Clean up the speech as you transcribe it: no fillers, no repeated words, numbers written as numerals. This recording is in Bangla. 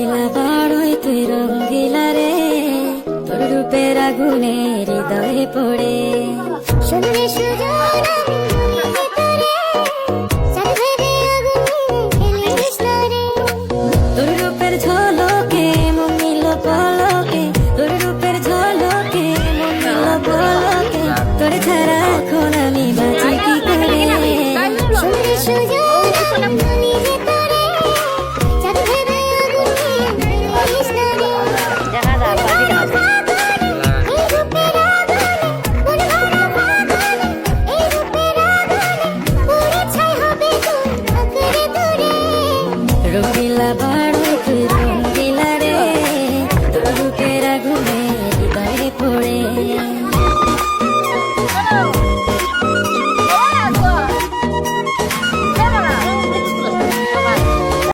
রঙিলা বড়ই তুই রঙিলা রে, তোর রূপের আগুনে হৃদয়ে পড়ে। শুনলে সুজন আমি তোরে, চাঁদের আগুনে খেলিস না রে। তোর রূপের ঝড়